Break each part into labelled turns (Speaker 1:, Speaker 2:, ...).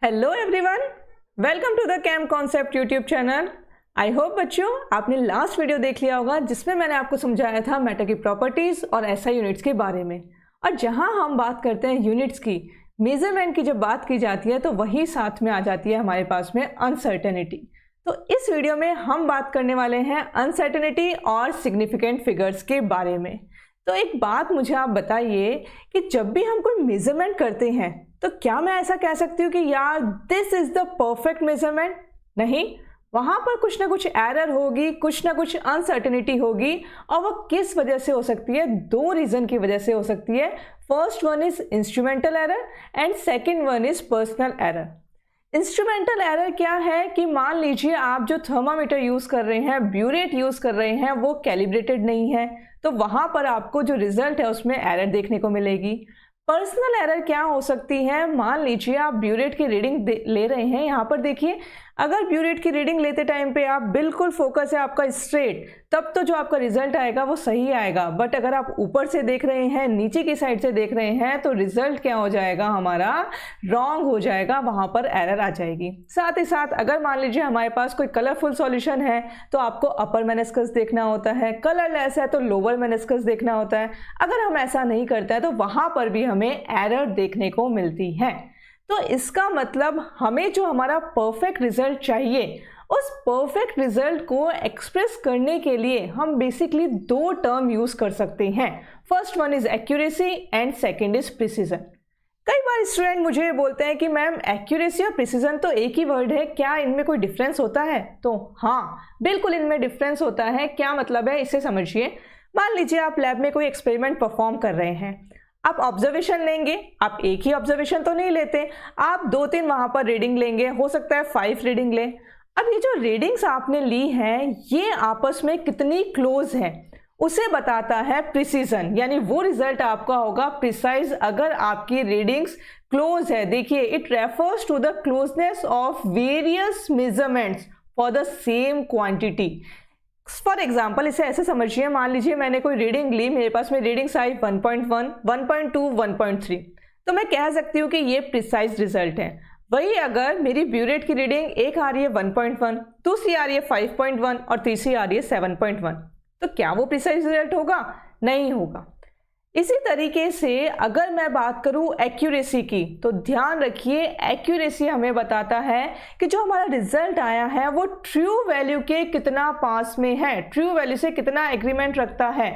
Speaker 1: Hello everyone, welcome to the cam concept YouTube channel. I hope बच्चों आपने last video देख लिया होगा जिसमें मैंने आपको समझाया था मैटर की प्रॉपर्टीज और एसआई यूनिट्स के बारे में। और जहां हम बात करते हैं यूनिट्स की, मेजरमेंट की जब बात की जाती है तो वही साथ में आ जाती है हमारे पास में अनसर्टेनिटी। तो इस वीडियो में हम बात करने वाले हैं अनसर्टेनिटी और सिग्निफिकेंट फिगर्स के बारे में। तो एक बात मुझे आप बताइए कि जब भी हम कोई मेजरमेंट करते हैं तो क्या मैं ऐसा कह सकती हूँ कि यार this is the perfect measurement? नहीं, वहां पर कुछ ना कुछ एरर होगी, कुछ ना कुछ अनसर्टेनिटी होगी। और वो किस वजह से हो सकती है? दो रीजन की वजह से हो सकती है। First one is instrumental error and second one is personal error. Instrumental error क्या है कि मान लीजिए आप जो थर्मामीटर यूज कर रहे हैं, ब्यूरेट यूज कर रहे हैं, वो कैलिब्रेटेड नहीं है, तो वहां पर आपको जो रिजल्ट है उसमें एरर देखने को मिलेगी। पर्सनल एरर क्या हो सकती है? मान लीजिए आप ब्यूरेट की रीडिंग ले रहे हैं। यहाँ पर देखिए, अगर ब्यूरेट की रीडिंग लेते टाइम पे आप बिल्कुल फोकस है आपका स्ट्रेट, तब तो जो आपका रिजल्ट आएगा वो सही आएगा। बट अगर आप ऊपर से देख रहे हैं, नीचे की साइड से देख रहे हैं, तो रिजल्ट क्या हो जाएगा? हमारा रॉन्ग हो जाएगा, वहां पर एरर आ जाएगी। साथ ही साथ अगर मान लीजिए हमारे पास कोई कलरफुल सॉल्यूशन है तो आपको अपर मेनिस्कस देखना होता है, कलरलेस है तो लोअर मेनिस्कस देखना होता है। अगर हम ऐसा नहीं करते हैं तो वहां पर भी हमें एरर देखने को मिलती है। तो इसका मतलब हमें जो हमारा परफेक्ट रिजल्ट चाहिए, उस परफेक्ट रिजल्ट को एक्सप्रेस करने के लिए हम बेसिकली दो टर्म यूज कर सकते हैं। First one is accuracy and second is precision. कई बार स्टूडेंट मुझे बोलते हैं कि मैम एक्यूरेसी और प्रिसीजन तो एक ही वर्ड है, क्या इनमें कोई डिफरेंस होता है? तो हाँ, बिल्कुल इनमें डिफरेंस होता है। क्या मतलब है, इसे समझिए। मान लीजिए आप लैब में कोई एक्सपेरिमेंट परफॉर्म कर रहे हैं, आप ऑब्जर्वेशन लेंगे। आप एक ही ऑब्जर्वेशन तो नहीं लेते, आप 2-3 वहां पर रीडिंग लेंगे, हो सकता है 5 रीडिंग ले। अब ये जो रीडिंग्स आपने ली हैं, ये आपस में कितनी क्लोज है उसे बताता है प्रिसीजन, यानी वो रिजल्ट आपका होगा प्रिसाइज अगर आपकी रीडिंग्स क्लोज है। देखिए, it refers to the closeness of various measurements for the same quantity. For example इसे ऐसे समझिए, मान लीजिए मैंने कोई रीडिंग ली, मेरे पास में रीडिंग्स आई 1.1, 1.2, 1.3, तो मैं कह सकती हूँ कि ये प्रिसाइज रिजल्ट है। वही अगर मेरी ब्यूरेट की रीडिंग एक आ रही है 1.1, दूसरी आ रही है 5.1 और तीसरी आ रही है 7.1, तो क्या वो प्रिसाइज रिजल्ट होगा? नहीं होगा। इसी तरीके से अगर मैं बात करूं एक्यूरेसी की, तो ध्यान रखिए एक्यूरेसी हमें बताता है कि जो हमारा रिजल्ट आया है वो ट्रू वैल्यू के कितना पास में है, ट्रू वैल्यू से कितना एग्रीमेंट रखता है।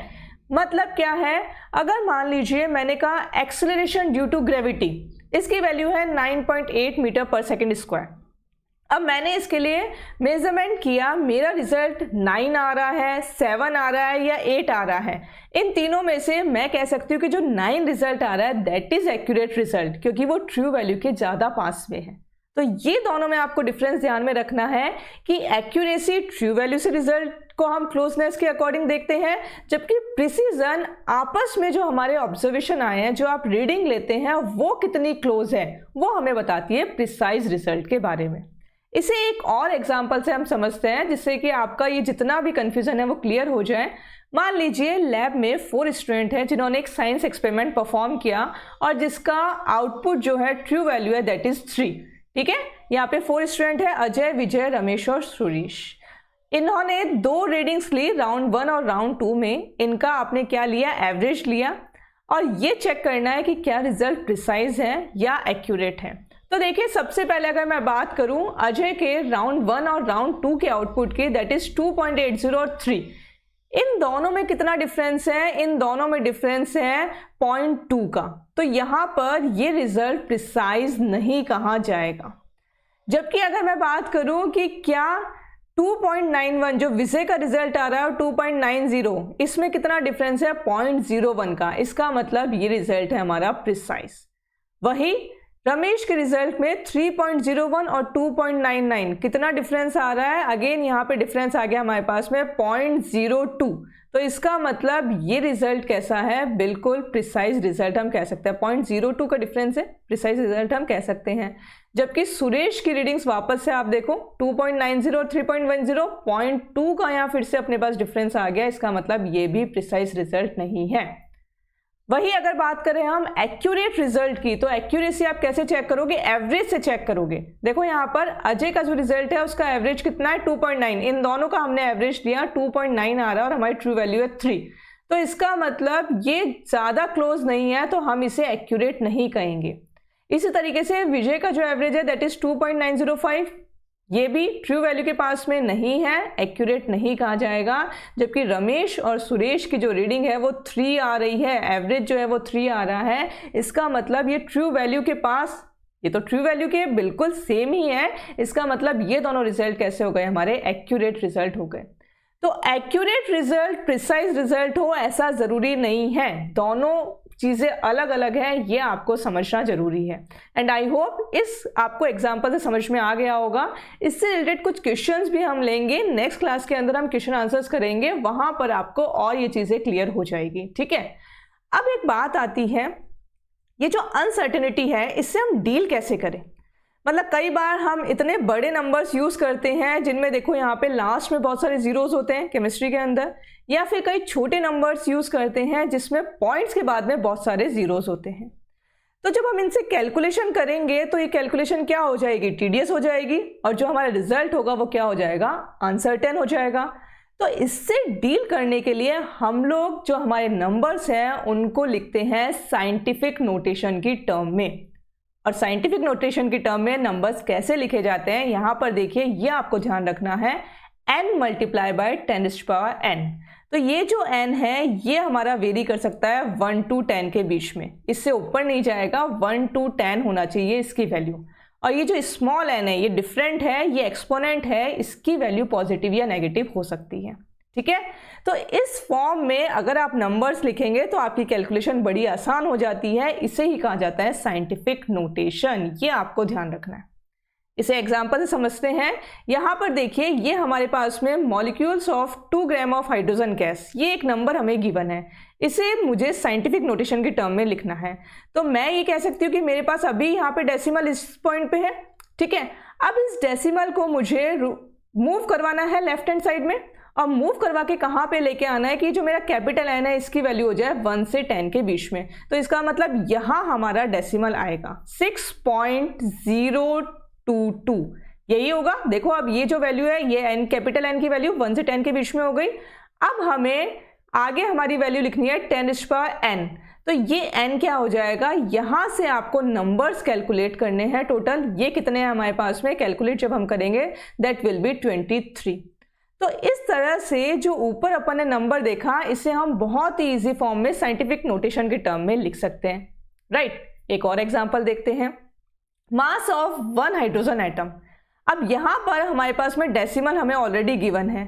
Speaker 1: मतलब क्या है, अगर मान लीजिए मैंने कहा एक्सेलरेशन ड्यू टू ग्रेविटी, इसकी वैल्यू है 9.8 मीटर पर सेकेंड स्क्वायर। अब मैंने इसके लिए मेजरमेंट किया, मेरा रिजल्ट 9 आ रहा है, 7 आ रहा है या 8 आ रहा है। इन तीनों में से मैं कह सकती हूँ कि जो 9 रिजल्ट आ रहा है दैट इज एक्यूरेट रिजल्ट, क्योंकि वो ट्रू वैल्यू के ज़्यादा पास में है। तो ये दोनों में आपको डिफरेंस ध्यान में रखना है कि एक्यूरेसी ट्रू वैल्यू से रिजल्ट को हम क्लोजनेस के अकॉर्डिंग देखते हैं, जबकि प्रिसीजन आपस में जो हमारे ऑब्जर्वेशन आए हैं, जो आप रीडिंग लेते हैं, वो कितनी क्लोज है, वो हमें बताती है प्रिसाइज रिजल्ट के बारे में। इसे एक और एग्जाम्पल से हम समझते हैं जिससे कि आपका ये जितना भी कंफ्यूजन है वो क्लियर हो जाए। मान लीजिए लैब में 4 स्टूडेंट हैं जिन्होंने एक साइंस एक्सपेरिमेंट परफॉर्म किया और जिसका आउटपुट जो है ट्रू वैल्यू है दैट इज 3। ठीक है, यहाँ पे 4 स्टूडेंट है, अजय, विजय, रमेश और सुरेश। इन्होंने 2 रीडिंग्स ली, राउंड 1 और राउंड 2 में। इनका आपने क्या लिया? एवरेज लिया, और ये चेक करना है कि क्या रिजल्ट प्रिसाइज है या एक्यूरेट है। तो देखिए, सबसे पहले अगर मैं बात करूं अजय के राउंड 1 और राउंड 2 के आउटपुट की, दैट इज 2.80 और 3। इन दोनों में कितना डिफरेंस है? इन दोनों में डिफरेंस है 0.2 का। तो यहां पर ये रिजल्ट प्रिसाइज नहीं कहा जाएगा। जबकि अगर मैं बात करूं कि क्या 2.91 जो विजय का रिजल्ट आ रहा है और 2.90, इसमें कितना डिफरेंस है? 0.01 का। इसका मतलब ये रिजल्ट है हमारा प्रिसाइज। वही रमेश के रिजल्ट में 3.01 और 2.99 कितना डिफरेंस आ रहा है? अगेन यहाँ पे डिफरेंस आ गया हमारे पास में 0.02। तो इसका मतलब ये रिजल्ट कैसा है? बिल्कुल प्रिसाइज रिजल्ट हम कह सकते हैं। 0.02 का डिफरेंस है, प्रिसाइज रिजल्ट हम कह सकते हैं। जबकि सुरेश की रीडिंग्स वापस से आप देखो 2.90 और 3.10, 0.2 का यहाँ फिर से अपने पास डिफरेंस आ गया। इसका मतलब ये भी प्रिसाइज रिजल्ट नहीं है। वही अगर बात करें हम एक्यूरेट रिजल्ट की, तो एक्यूरेसी आप कैसे चेक करोगे? एवरेज से चेक करोगे। देखो यहाँ पर अजय का जो रिजल्ट है उसका एवरेज कितना है? 2.9। इन दोनों का हमने एवरेज लिया, 2.9 आ रहा है और हमारी ट्रू वैल्यू है 3। तो इसका मतलब ये ज़्यादा क्लोज नहीं है, तो हम इसे एक्यूरेट नहीं कहेंगे। इसी तरीके से विजय का जो एवरेज है दैट इज 2.905, ये भी ट्रू वैल्यू के पास में नहीं है, एक्यूरेट नहीं कहा जाएगा। जबकि रमेश और सुरेश की जो रीडिंग है वो 3 आ रही है, एवरेज जो है वो 3 आ रहा है। इसका मतलब ये ट्रू वैल्यू के पास, ये तो ट्रू वैल्यू के बिल्कुल सेम ही है। इसका मतलब ये दोनों रिजल्ट कैसे हो गए? हमारे एक्यूरेट रिजल्ट हो गए। तो एक्यूरेट रिजल्ट प्रिसाइज रिजल्ट हो ऐसा ज़रूरी नहीं है, दोनों चीज़ें अलग अलग हैं, ये आपको समझना जरूरी है। एंड आई होप इस आपको एग्जाम्पल से समझ में आ गया होगा। इससे रिलेटेड कुछ क्वेश्चंस भी हम लेंगे नेक्स्ट क्लास के अंदर, हम क्वेश्चन आंसर्स करेंगे, वहां पर आपको और ये चीज़ें क्लियर हो जाएगी। ठीक है, अब एक बात आती है, ये जो अनसर्टेनिटी है इससे हम डील कैसे करें? मतलब कई बार हम इतने बड़े नंबर्स यूज़ करते हैं जिनमें देखो यहाँ पे लास्ट में बहुत सारे जीरोस होते हैं केमिस्ट्री के अंदर, या फिर कई छोटे नंबर्स यूज़ करते हैं जिसमें पॉइंट्स के बाद में बहुत सारे जीरोस होते हैं। तो जब हम इनसे कैलकुलेशन करेंगे तो ये कैलकुलेशन क्या हो जाएगी? टीडियस हो जाएगी, और जो हमारा रिजल्ट होगा वो क्या हो जाएगा? अनसर्टेन हो जाएगा। तो इससे डील करने के लिए हम लोग जो हमारे नंबर्स हैं उनको लिखते हैं साइंटिफिक नोटेशन की टर्म में। और साइंटिफिक नोटेशन की टर्म में नंबर्स कैसे लिखे जाते हैं यहाँ पर देखिए, ये आपको ध्यान रखना है, n मल्टीप्लाई बाय 10⁻n। तो ये जो n है ये हमारा वेरी कर सकता है 1 to 10 के बीच में, इससे ऊपर नहीं जाएगा, 1 to 10 होना चाहिए इसकी वैल्यू। और ये जो स्मॉल n है ये डिफरेंट है, ये एक्सपोनेंट है, इसकी वैल्यू पॉजिटिव या नेगेटिव हो सकती है। ठीक है, तो इस फॉर्म में अगर आप नंबर्स लिखेंगे तो आपकी कैलकुलेशन बड़ी आसान हो जाती है। इसे ही कहा जाता है साइंटिफिक नोटेशन, ये आपको ध्यान रखना है। इसे एग्जांपल से समझते हैं। यहाँ पर देखिए, ये हमारे पास में molecules of 2 gram of hydrogen gas, ये एक नंबर हमें गिवन है, इसे मुझे साइंटिफिक नोटेशन की टर्म में लिखना है। तो मैं ये कह सकती हूँ कि मेरे पास अभी यहाँ पे डेसिमल इस पॉइंट पे है। ठीक है, अब इस डेसिमल को मुझे मूव करवाना है लेफ्ट हैंड साइड में, और मूव करवा के कहाँ पे लेके आना है कि जो मेरा कैपिटल n है इसकी वैल्यू हो जाए 1 से 10 के बीच में। तो इसका मतलब यहाँ हमारा डेसिमल आएगा 6.022, यही होगा। देखो अब ये जो वैल्यू है ये n कैपिटल N की वैल्यू 1 से 10 के बीच में हो गई। अब हमें आगे हमारी वैल्यू लिखनी है 10⁻n। तो ये n क्या हो जाएगा? यहाँ से आपको नंबर्स कैलकुलेट करने हैं टोटल, ये कितने हैं हमारे पास में, कैलकुलेट जब हम करेंगे दैट विल बी 23। तो इस तरह से जो ऊपर अपन ने नंबर देखा, इसे हम बहुत ही इजी फॉर्म में साइंटिफिक नोटेशन के टर्म में लिख सकते हैं। राइट, एक और एग्जांपल देखते हैं। Mass of 1 hydrogen atom. अब यहाँ पर हमारे पास में डेसिमल हमें ऑलरेडी गिवन है।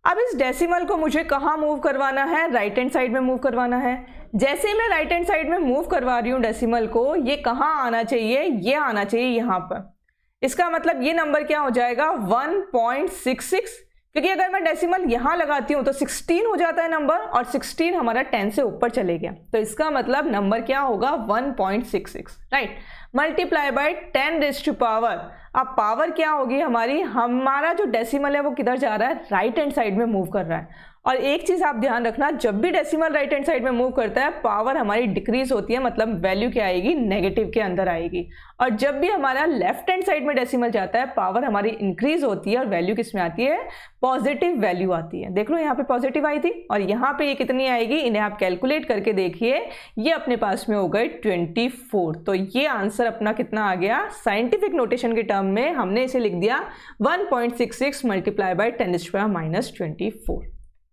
Speaker 1: अब इस डेसिमल को मुझे कहाँ मूव करवाना है? राइट हैंड साइड में मूव करवाना है। जैसे मैं राइट हैंड साइड में मूव करवा रही हूँ डेसिमल को, ये कहाँ आना चाहिए? ये आना चाहिए यहाँ पर। इसका मतलब ये नंबर क्या हो जाएगा? 1.66, क्योंकि अगर मैं डेसिमल यहाँ लगाती हूँ तो 16 हो जाता है नंबर, और 16 हमारा 10 से ऊपर चले गया। तो इसका मतलब नंबर क्या होगा? 1.66। Right, multiply by 10⁻। अब पावर क्या होगी हमारी? हमारा जो डेसिमल है वो किधर जा रहा है? राइट हैंड साइड में मूव कर रहा है। और एक चीज़ आप ध्यान रखना, जब भी डेसिमल राइट हैंड साइड में मूव करता है पावर हमारी डिक्रीज होती है, मतलब वैल्यू क्या आएगी? नेगेटिव के अंदर आएगी। और जब भी हमारा लेफ्ट हैंड साइड में डेसिमल जाता है पावर हमारी इंक्रीज होती है, और वैल्यू किस में आती है? पॉजिटिव वैल्यू आती है। देख लो यहाँ पे पॉजिटिव आई थी, और यहाँ पे ये कितनी आएगी? इन्हें आप कैलकुलेट करके देखिए, ये अपने पास में हो गए 24। तो ये आंसर अपना कितना आ गया? साइंटिफिक नोटेशन के टर्म में हमने इसे लिख दिया 1.66 मल्टीप्लाई बाय 10⁻⁻24।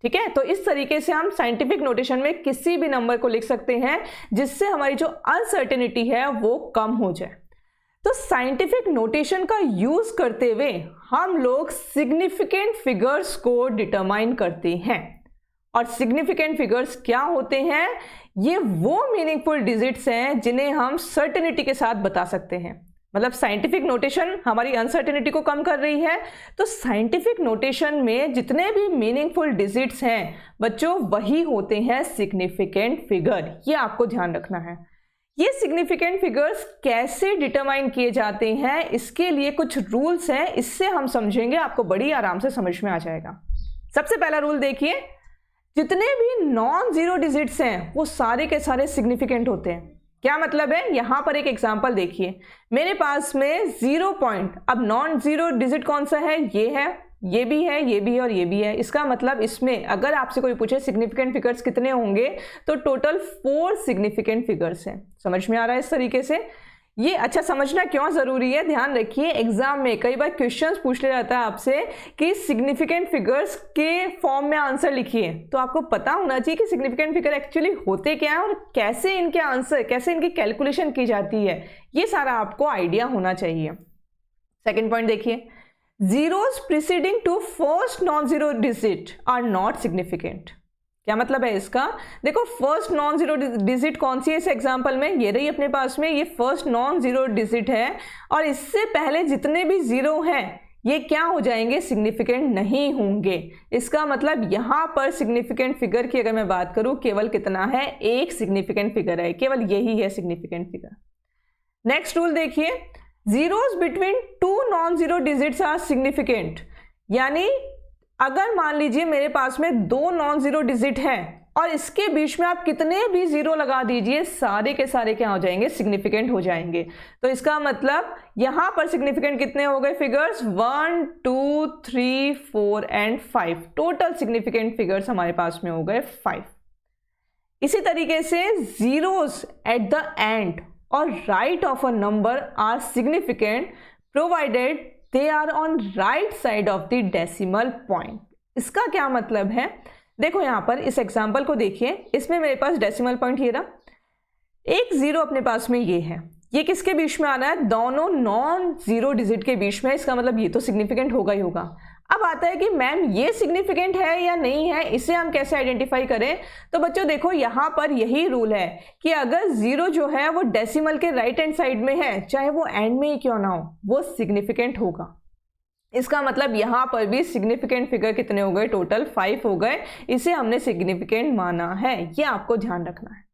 Speaker 1: ठीक है, तो इस तरीके से हम साइंटिफिक नोटेशन में किसी भी नंबर को लिख सकते हैं जिससे हमारी जो अनसर्टेनिटी है वो कम हो जाए। तो साइंटिफिक नोटेशन का यूज करते हुए हम लोग सिग्निफिकेंट फिगर्स को डिटरमाइन करते हैं। और सिग्निफिकेंट फिगर्स क्या होते हैं? ये वो मीनिंगफुल डिजिट्स हैं जिन्हें हम सर्टेनिटी के साथ बता सकते हैं। मतलब साइंटिफिक नोटेशन हमारी अनसर्टेनिटी को कम कर रही है, तो साइंटिफिक नोटेशन में जितने भी मीनिंगफुल डिजिट्स हैं बच्चों, वही होते हैं सिग्निफिकेंट फिगर। ये आपको ध्यान रखना है। ये सिग्निफिकेंट फिगर्स कैसे डिटरमाइन किए जाते हैं, इसके लिए कुछ रूल्स हैं, इससे हम समझेंगे, आपको बड़ी आराम से समझ में आ जाएगा। सबसे पहला रूल देखिए, जितने भी नॉन जीरो डिजिट्स हैं वो सारे के सारे सिग्निफिकेंट होते हैं। क्या मतलब है, यहां पर एक एग्जांपल देखिए, मेरे पास में 0 पॉइंट, अब नॉन जीरो डिजिट कौन सा है, ये है, ये भी है, ये भी है और ये भी है। इसका मतलब इसमें अगर आपसे कोई पूछे सिग्निफिकेंट फिगर्स कितने होंगे तो टोटल 4 सिग्निफिकेंट फिगर्स हैं। समझ में आ रहा है इस तरीके से। ये अच्छा समझना क्यों जरूरी है, ध्यान रखिए, एग्जाम में कई बार क्वेश्चंस पूछ लिया जाता है आपसे कि सिग्निफिकेंट फिगर्स के फॉर्म में आंसर लिखिए, तो आपको पता होना चाहिए कि सिग्निफिकेंट फिगर एक्चुअली होते क्या है और कैसे इनके आंसर, कैसे इनकी कैलकुलेशन की जाती है, ये सारा आपको आइडिया होना चाहिए। सेकेंड पॉइंट देखिए, zeros preceding to first non-zero digit are not significant। क्या मतलब है इसका, देखो फर्स्ट नॉन जीरो डिजिट कौन सी है इस एग्जांपल में, ये रही अपने पास में, ये फर्स्ट नॉन जीरो डिजिट है और इससे पहले जितने भी जीरो हैं ये क्या हो जाएंगे, सिग्निफिकेंट नहीं होंगे। इसका मतलब यहां पर सिग्निफिकेंट फिगर की अगर मैं बात करूं केवल कितना है, एक सिग्निफिकेंट फिगर है, केवल यही है सिग्निफिकेंट फिगर। नेक्स्ट रूल देखिए, zeros between 2 non zero digits are significant, यानी अगर मान लीजिए मेरे पास में 2 नॉन जीरो डिजिट हैं और इसके बीच में आप कितने भी जीरो लगा दीजिए सारे के सारे क्या हो जाएंगे, सिग्निफिकेंट हो जाएंगे। तो इसका मतलब यहां पर सिग्निफिकेंट कितने हो गए figures, 1 2 3 4 and 5, total significant figures हमारे पास में हो गए 5। इसी तरीके से जीरोस एट द एंड और right of a number are significant provided they are on right side of the decimal point. इसका क्या मतलब है, देखो यहां पर इस एग्जांपल को देखिए, इसमें मेरे पास डेसिमल पॉइंट ये रहा, एक जीरो अपने पास में ये है, ये किसके बीच में आ रहा है, दोनों नॉन जीरो डिजिट के बीच में, इसका मतलब ये तो सिग्निफिकेंट होगा ही होगा। अब आता है कि मैम ये सिग्निफिकेंट है या नहीं है, इसे हम कैसे आइडेंटिफाई करें। तो बच्चों देखो यहां पर यही रूल है कि अगर जीरो जो है वो डेसिमल के राइट हैंड साइड में है, चाहे वो एंड में ही क्यों ना हो, वो सिग्निफिकेंट होगा। इसका मतलब यहां पर भी सिग्निफिकेंट फिगर कितने हो गए, टोटल 5 हो गए, इसे हमने सिग्निफिकेंट माना है, ये आपको ध्यान रखना है।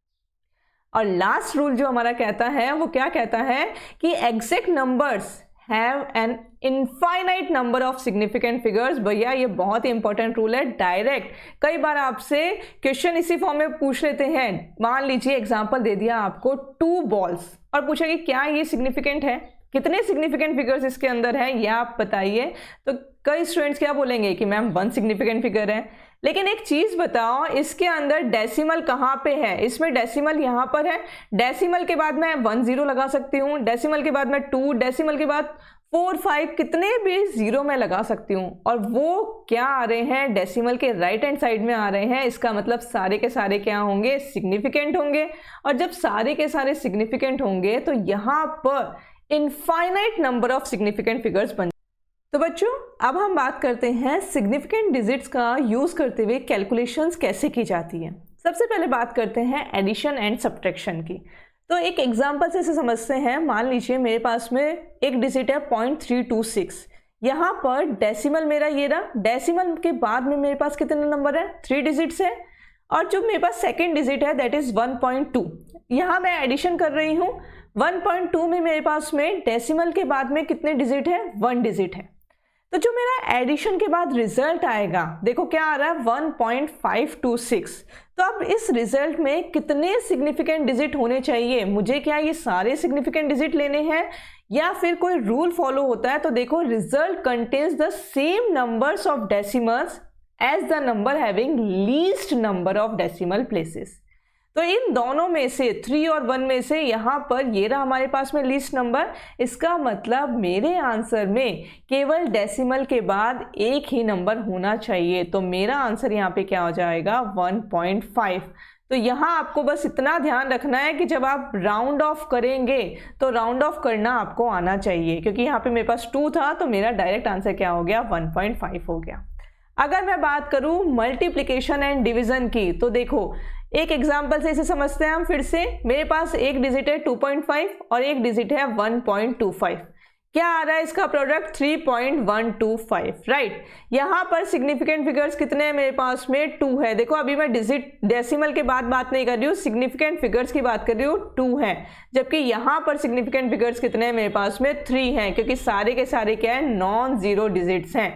Speaker 1: और लास्ट रूल जो हमारा कहता है वो क्या कहता है कि exact numbers have an infinite number of significant figures. भैया ये बहुत ही इंपॉर्टेंट रूल है, डायरेक्ट कई बार आपसे क्वेश्चन इसी फॉर्म में पूछ लेते हैं। मान लीजिए एग्जांपल दे दिया आपको 2 बॉल्स और पूछा कि क्या ये सिग्निफिकेंट है, कितने सिग्निफिकेंट फिगर्स इसके अंदर है ये आप बताइए। तो कई स्टूडेंट्स क्या बोलेंगे कि मैम 1 सिग्निफिकेंट फिगर है, लेकिन एक चीज बताओ इसके अंदर डेसिमल कहाँ पे है, इसमें डेसिमल यहाँ पर है, डेसिमल के बाद मैं 1 0 लगा सकती हूँ, डेसिमल के बाद मैं 2, डेसिमल के बाद 4 5, कितने भी जीरो मैं लगा सकती हूँ, और वो क्या आ रहे हैं, डेसिमल के राइट हैंड साइड में आ रहे हैं। इसका मतलब सारे के सारे क्या होंगे, सिग्निफिकेंट होंगे। और जब सारे के सारे सिग्निफिकेंट होंगे तो यहाँ पर infinite number of significant figures बन। तो बच्चों अब हम बात करते हैं सिग्निफिकेंट डिजिट्स का यूज करते हुए कैलकुलेशंस कैसे की जाती है। सबसे पहले बात करते हैं एडिशन एंड सब्ट्रैक्शन की। तो एक एग्जांपल से इसे समझते हैं। मान लीजिए मेरे पास में एक डिजिट है 0.326, यहाँ पर डेसिमल मेरा ये रहा, डेसिमल के बाद में मेरे पास कितने नंबर है, 3 डिजिट्स है, और जो मेरे पास सेकेंड डिजिट है दैट इज 1.2। यहाँ मैं एडिशन कर रही हूँ, 1.2 में मेरे पास में डेसिमल के बाद में कितने डिजिट है, 1 डिजिट है। तो जो मेरा एडिशन के बाद रिजल्ट आएगा, देखो क्या आ रहा है 1.526। तो अब इस रिजल्ट में कितने सिग्निफिकेंट डिजिट होने चाहिए, मुझे क्या ये सारे सिग्निफिकेंट डिजिट लेने हैं या फिर कोई रूल फॉलो होता है। तो देखो result contains the same numbers of decimals as the number having least number of decimal places. तो इन दोनों में से 3 और 1 में से यहाँ पर ये रहा हमारे पास में लीस्ट नंबर। इसका मतलब मेरे आंसर में केवल डेसिमल के बाद एक ही नंबर होना चाहिए। तो मेरा आंसर यहाँ पे क्या हो जाएगा, 1.5। तो यहाँ आपको बस इतना ध्यान रखना है कि जब आप राउंड ऑफ करेंगे तो राउंड ऑफ करना आपको आना चाहिए, क्योंकि यहाँ पे मेरे पास 2 था तो मेरा डायरेक्ट आंसर क्या हो गया, 1.5 हो गया। अगर मैं बात करूं मल्टीप्लिकेशन एंड डिवीजन की, तो देखो एक एग्जांपल से इसे समझते हैं हम फिर से। मेरे पास एक डिजिट है 2.5 और एक डिजिट है 1.25। क्या आ रहा है इसका प्रोडक्ट, 3.125, राइट। यहाँ पर सिग्निफिकेंट फिगर्स कितने हैं मेरे पास में, 2 है। देखो अभी मैं डिजिट डेसिमल के बाद बात नहीं कर रही हूँ, सिग्निफिकेंट फिगर्स की बात कर रही हूँ, 2 है। जबकि यहाँ पर सिग्निफिकेंट फिगर्स कितने हैं मेरे पास में, 3 हैं, क्योंकि सारे के सारे क्या है, नॉन जीरो डिजिट्स हैं।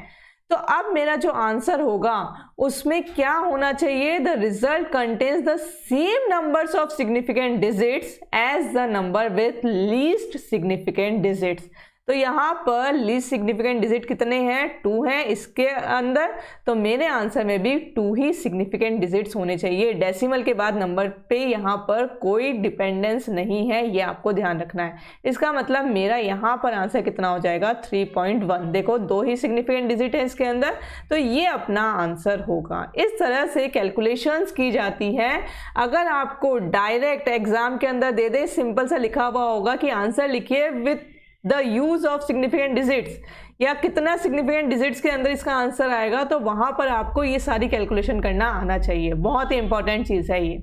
Speaker 1: तो अब मेरा जो आंसर होगा उसमें क्या होना चाहिए, the result contains the same numbers of significant digits as the number with least significant digits. तो यहाँ पर लीस्ट सिग्निफिकेंट डिजिट कितने हैं, 2 हैं इसके अंदर, तो मेरे आंसर में भी 2 ही सिग्निफिकेंट डिजिट्स होने चाहिए। डेसिमल के बाद नंबर पे यहाँ पर कोई डिपेंडेंस नहीं है, ये आपको ध्यान रखना है। इसका मतलब मेरा यहाँ पर आंसर कितना हो जाएगा, 3.1। देखो 2 ही सिग्निफिकेंट डिजिट है इसके अंदर, तो ये अपना आंसर होगा। इस तरह से कैलकुलेशंस की जाती है। अगर आपको डायरेक्ट एग्जाम के अंदर दे दे, सिंपल सा लिखा हुआ होगा कि आंसर लिखिए with the use of significant digits, या कितना सिग्निफिकेंट डिजिट्स के अंदर इसका आंसर आएगा, तो वहां पर आपको ये सारी कैलकुलेशन करना आना चाहिए। बहुत ही इंपॉर्टेंट चीज़ है ये,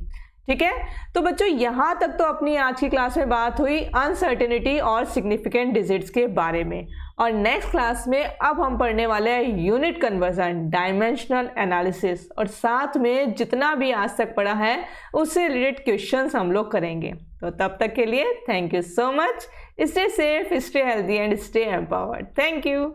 Speaker 1: ठीक है। तो बच्चों यहाँ तक तो अपनी आज की क्लास में बात हुई अनसर्टेनिटी और सिग्निफिकेंट डिजिट्स के बारे में, और नेक्स्ट क्लास में अब हम पढ़ने वाले हैं यूनिट कन्वर्जन, डायमेंशनल एनालिसिस, और साथ में जितना भी आज तक पढ़ा है उससे रिलेटेड क्वेश्चंस हम लोग करेंगे। तो तब तक के लिए thank you so much. Stay safe, stay healthy and stay empowered. Thank you.